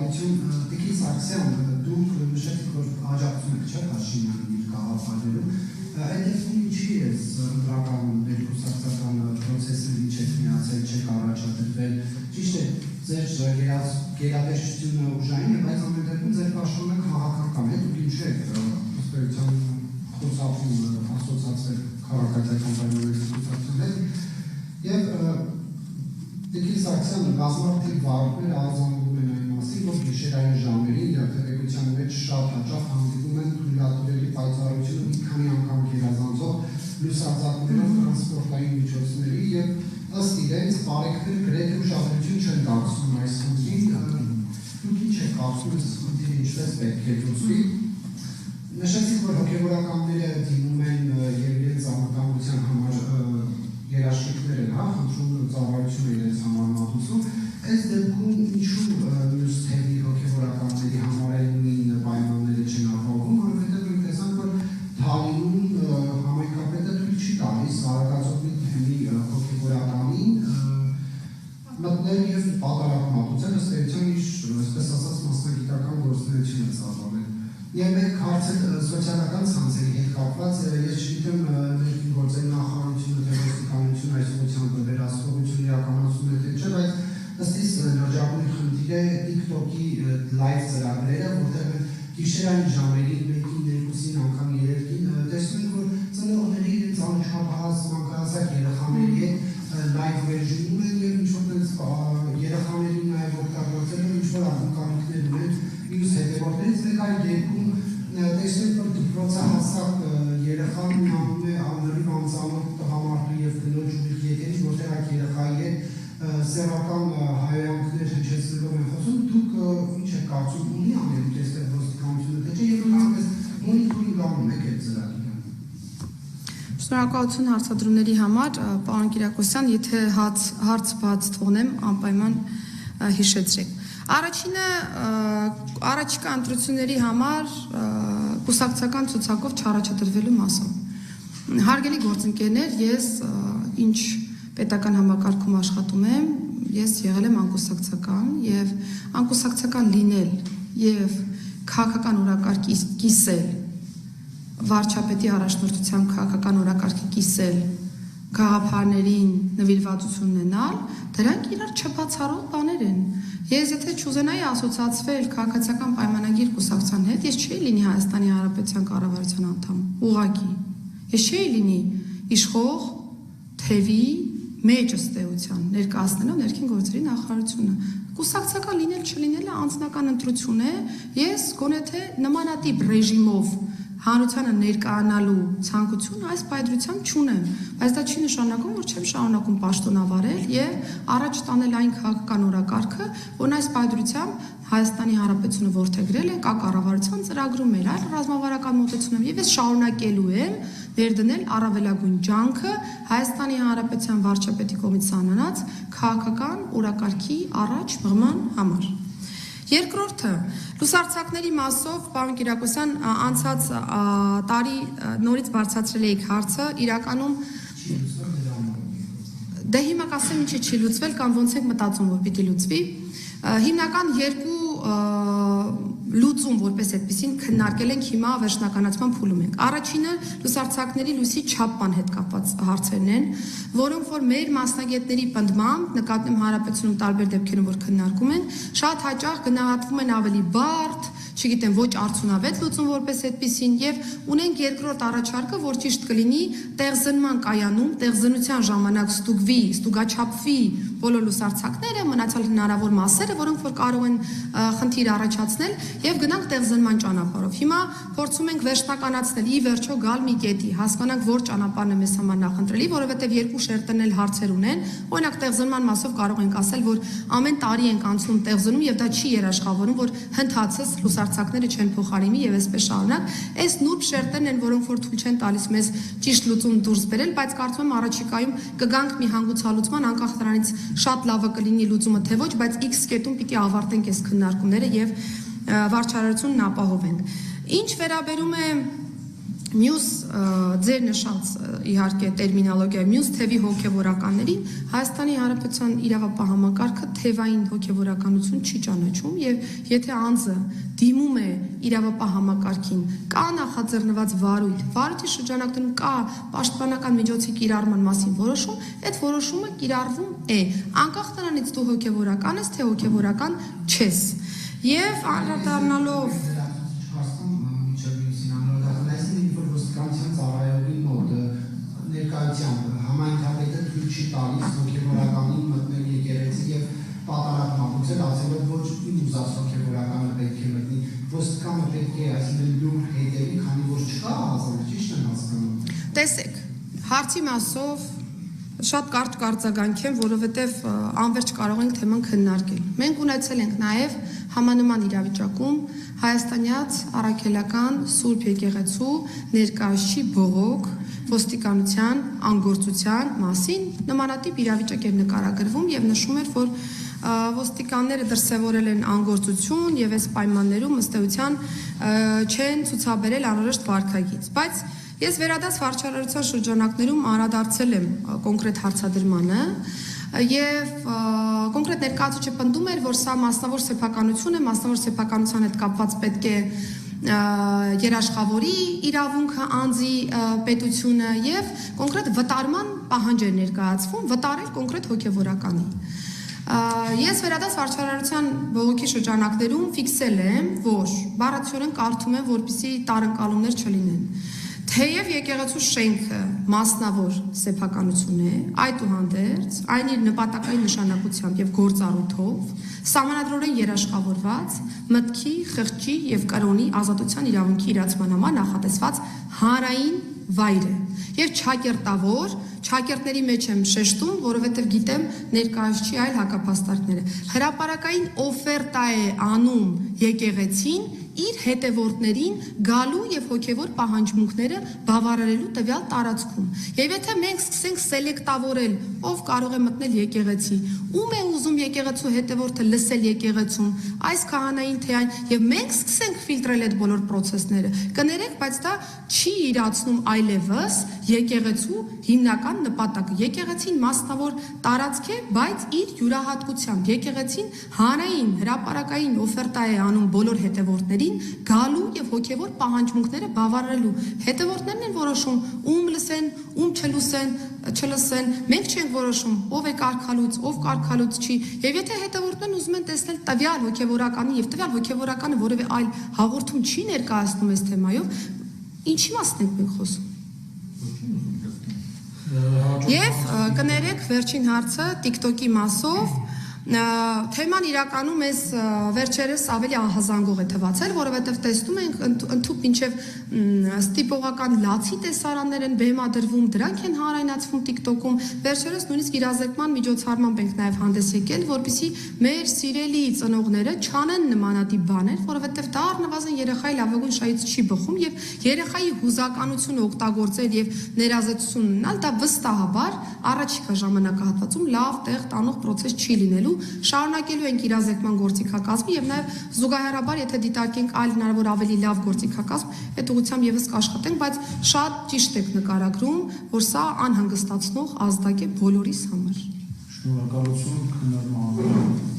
շնորհակալություն Տիկին Սարգսյան, դուք նշեցիք, որ աջակցում եք չէ Փաշինյանին իր գաղափարներում, այդ դեպքում ինչի է ընդրական ներկուսակցական process-ը չեք միացել, չեք առաջադրվել, ճիշտ է, ձեր գերատեսչությունը ուժային է, բայց ամեն դեպքում ձեր պաշտոնը քաղաքական է, դուք ինչ եք ըստեյության խոսափում ասոցացվել քաղաքացիական պայմանների կուսակցության հետ եւ Տիկին Սարգսյանը բազմաթիվ վարորդներ արձանագրում են այն մասին, որ գիշերային ժամերին երթևեկության մեջ շատ հաճախ հանդիպում են թույլատրելի պայծառությունը մի քանի անգամ գերազանցող լուսարձակներով տրանսպորտային միջոցների եւ ըստ իրենց բարեկները գրեթե ուշադրություն չեն դարձնում այս խնդրին, դուք ինչ եք կարծում այս խնդիրը ինչպես պետք է լուծվի։ Նշեցիք, որ հոգևորականները դիմում են եւ իրենց անվտանգության համար երաշխիքներ են, խնդրում ծառայություն իրենց համար մատուցում, այս դեպքում ինչու մյուս թևի հոգևորականների համար էլ նույն պայմանները չեն ապահովում, որովհետև մենք տեսանք, որ Թալինում համայնքապետը թույլ չի տալիս Արագածոտնի թեմի հոգևորականին մտնել եւ պատարակ մատուցել, ըստ էության իր, այսպես ասած, մասնագիտական գործունեությունը ծավալել։ Եվ մեկ հարցը սոցիալական ցանցերի հետ կապված, ես չգիտեմ ներքին գործերի նախարարությունը թե ոստիկանությունը այս ուղղությամբ վերահսկողություն իրականացնում է թե չէ, բայց ըստ իս նորաջագույն խնդիր է TikTok-ի լայվ ծրագրերը, որտեղ գիշերային ժամերին մեկին, երկուսին անգամ երեքին տեսնում ենք, որ ծնողները իրենց անչափահաս մանկահասակ երեխաների հետ լայվ վերջում են եւ ինչ-որ երեխաներին նաեւ օգտագործել են ինչ-որ ակնկալիքներ ունեն մյուս հետևորդներից, մեկ այլ դեպքում տեսնում որ դպրոցահասակ երեխան նայում է աննորիվ անծանոթ տղամարդու եւ կնոջ ուղիղ ետերից, որտեղ այդ երեխայի հետ սեռական հայացքներ հնչեցնելով են խոսում, դուք ինչ եք կարծում, ունի անելիք այստեղ ոստիկանությունը թե չէ, եւ նույնպես մոնիտորինգ անում եք այդ ծրագիրը։ Շնորհակալություն հարցադրումների համար, պարոն Կիրակոսյան, եթե հարց բաց թողնեմ, անպայման հիշեցրեք։ Առաջինը առաջիկա ընտրությունների համար կուսակցական ցուցակով չառաջադրվելու մասով։ Հարգելի գործընկերներ, ես ինչ պետական համակարգում աշխատում եմ, ես եղել եմ անկուսակցական եւ անկուսակցական լինել եւ քաղաքական օրակարգի կիսել վարչապետի առաջնորդությամբ քաղաքական օրակարգի կիսել գաղափարներին նվիրվածություն ունենալ, դրանք իրար չբացառող բաներ են։ Ես եթե չուզենայի ասոցացվել քաղաքացիական պայմանագիր կուսակցության հետ, ես չէի լինի Հայաստանի Հանրապետության կառավարության անդամ, ուղղակի։ Ես չէի լինի իշխող թևի մեջ ըստեյության ներկայացնելով ներքին գործերի նախարարությունը։ Կուսակցական լինել չլինելը անձնական ընտրություն է, ես գոնե թե նմանատիպ ռեժիմով հանրությանը ներկայանալու ցանկություն այս պայծրությամբ չունեմ, բայց դա չի նշանակում, որ չեմ շարունակում պաշտոնավարել եւ առաջ տանել այն քաղաքական օրակարգը, որն այս պայծրությամբ Հայաստանի Հանրապետությունը որդեգրել է կա կառավարության ծրագրում էր այլ ռազմավարական մոտեցում եւ ես շարունակելու եմ ներդնել առավելագույն ջանքը Հայաստանի Հանրապետության վարչապետի կողմից անանած քաղաքական օրակարգի առաջ մղման համար։ Երկրորդը լուսարձակների մասով պարոն Կիրակոսյան անցած տարի նորից բարձրացրել եք հարցը իրականում դե հիմա կասեմ ինչի չի լուծվել կամ ոնց եք մտածում որ պիտի լուծվի հիմնական երկու լուծում որպես այդպեսին քննարկել ենք հիմա վերջնականացման փուլում ենք առաջինը լուսարձակների լույսի չափման հետ կապված հարցերն են որոնք որ մեր մասնագետների պնդմամբ նկատում հանրապետությունում տարբեր դեպքերում որ քննարկում են շատ հաճախ գնահատվում են ավելի բարդ չգիտեմ ոչ արդյունավետ լուծում որպես այդպեսին եւ ունենք երկրորդ առաջարկը որ ճիշտ կլինի տեղզնման կայանում տեղզնության ժամանակ ստուգաչափվի բոլոր լուսարձակները մնացած հնարավոր մասերը որոնք որ կարող են խնդիր առաջացնել եւ գնանք տեղզնման ճանապարհով հիմա փորձում ենք վերջնականացնել ի վերջո գալ մի կետի հասկանանք որ ճանապարհն է մեզ համար նախընտրելի որովհետեւ երկու շերտերն էլ հարցեր ունեն օրինակ տեղզնման մասով կարող ենք ասել որ ամեն տարի ենք անցնում տեղզնում եւ դա չի երաշխավորում որ հնդհացս լուսարձակները չեն փոխարինի եւ այսպես շարունակ այս նուրբ շերտերն են որոնք որ թույլ չեն տալիս մեզ ճիշտ լուծում դուրս բերել բայց կարծում եմ առաջիկայում կգանք մի հանգուցալուծման անկախ դրանից շատ լավը կլինի լուծումը թե ոչ բայց X կետում պիտի ավարտենք այս քննարկումները եւ վարչարարությունն ապահովենք ինչ վերաբերում է Մյուս ձեր նշած իհարկե տերմինոլոգիա մյուս թևի հոգևորականներին Հայաստանի Հանրապետության իրավապահ համակարգը թևային հոգևորականություն չի ճանաչում եւ եթե անձը դիմում է իրավապահ համակարգին կա նախաձեռնված վարույթի շրջանակներում կա պաշտպանական միջոցի կիրառման մասին որոշում, այդ որոշումը կիրառվում է անկախ նրանից դու հոգևորական ես թե հոգևորական չես եւ անդրադառնալով Համայնքապետը թույլ չի տալիս հոգևորականին մտնել եկեղեցի եւ պատարակ մատուցել, ասելով ոչ ուզած հոգևորականը պետք է մտնի, ոստիկանը պետք է այսինքն լուր հետևի, քանի որ չկա ազատ, ճիշտ եմ հասկանում։ Տեսեք, հարցի մասով շատ կարճ կարձագանք եմ, որովհետև անverջ կարող ենք թեման քննարկել։ Մենք ունեցել ենք նաև համանման իրավիճակում հայաստանյաց առաքելական Սուրբ եկեղեցու ներկայացուցիչ բողոք ոստիկանության անգործության մասին նմանատիպ իրավիճակ էր նկարագրվում եւ նշում էր, որ ոստիկանները դրսևորել են անգործություն եւ այս պայմաններում ըստ էության չեն ցուցաբերել անհրաժեշտ վարքագիծ, բայց ես վերադաս վարչարարության շրջանակներում անդրադարձել եմ կոնկրետ հարցադրմանը եւ կոնկրետ ներկայացուցիչը պնդում էր, որ սա մասնավոր սեփականություն է, մասնավոր սեփականության հետ կապված պետք է երաշխավորի իրավունքը անձի պետությունը եւ կոնկրետ վտարման պահանջ էր ներկայացվում, վտարել կոնկրետ հոգևորականի։ Ես վերադաս վարչարարության բողոքի շրջանակներում ֆիքսել եմ, որ բառացիորեն կարդում եմ, որպեսզի տարընկալումներ չլինեն։ Թեև եկեղեցու շենքը մասնավոր սեփականություն է, այդուհանդերձ այն իր նպատակային նշանակությամբ եւ գործառույթով սահմանադրորեն երաշխավորված մտքի, խղճի եւ կրոնի ազատության իրավունքի իրացման համար նախատեսված հանրային վայր է եւ չակերտավոր չակերտների մեջ եմ շեշտում, որովհետեւ գիտեմ ներկայացուցի այլ հակափաստարկները հրապարակային օֆերտա է անում եկեղեցին իր հետևորդներին գալու եւ հոգեվոր պահանջմունքները բավարարելու տվյալ տարածքում։ Եվ եթե մենք սկսենք սելեկտավորել, ով կարող է մտնել եկեղեցի, ում է ուզում եկեղեցու հետևորդը լսել եկեղեցում, այս քահանային թե այն, եւ մենք սկսենք ֆիլտրել այդ բոլոր process-ները, կներեք, բայց դա չի իրացնում այլևս եկեղեցու հիմնական նպատակը։ Եկեղեցին մասնավոր տարածք է, բայց իր յուրահատկությամբ եկեղեցին հանրային հրապարակային օֆերտա է անում բոլոր հետևորդներին գալու եւ հոգեվոր պահանջմունքները բավարարելու։ Հետևորդներն են որոշում ում լսեն, ում չլսեն, մենք չենք որոշում ով է կարգալուց, ով կարգալուց չի։ Եվ եթե հետևորդներն ուզում են տեսնել տվյալ հոգեվորականի եւ տվյալ հոգեվորականը որևէ այլ հաղորդում չի ներկայացնում այս թեմայով, ինչի մասն ենք մենք խոսում։ Եվ կներեք վերջին հարցը TikTok-ի մասով թեման իրականում էս վերջերս ավելի ահազանգող է թվացել, որովհետև տեսնում ենք ընդհուպ մինչև ստիպողական լացի տեսարաններ են բեմադրվում, դրանք են հանրայնացվում TikTok-ում, վերջերս նույնիսկ իրազեկման միջոցառմամբ ենք նաև հանդես եկել, որպեսզի մեր սիրելի ծնողները չանեն նմանատիպ բաներ, որովհետև դա առնվազն երեխայի լավագույն շահից չի բխում եւ երեխայի հուզականությունը օգտագործել եւ ներազեցություն ունենալ, դա վստահաբար առաջիկա ժամանակահատվածում լավ տեղ տանող process չի լինելու։ Շարունակելու ենք իրազեկման գործիքակազմը եւ նաեւ զուգահեռաբար եթե դիտարկենք այլ հնարավոր ավելի լավ գործիքակազմ, այդ ուղղությամբ եւս կաշխատենք, բայց շատ ճիշտ եք նկարագրում, որ սա անհանգստացնող ազդակ է բոլորիս համար։ Շնորհակալություն քննարկման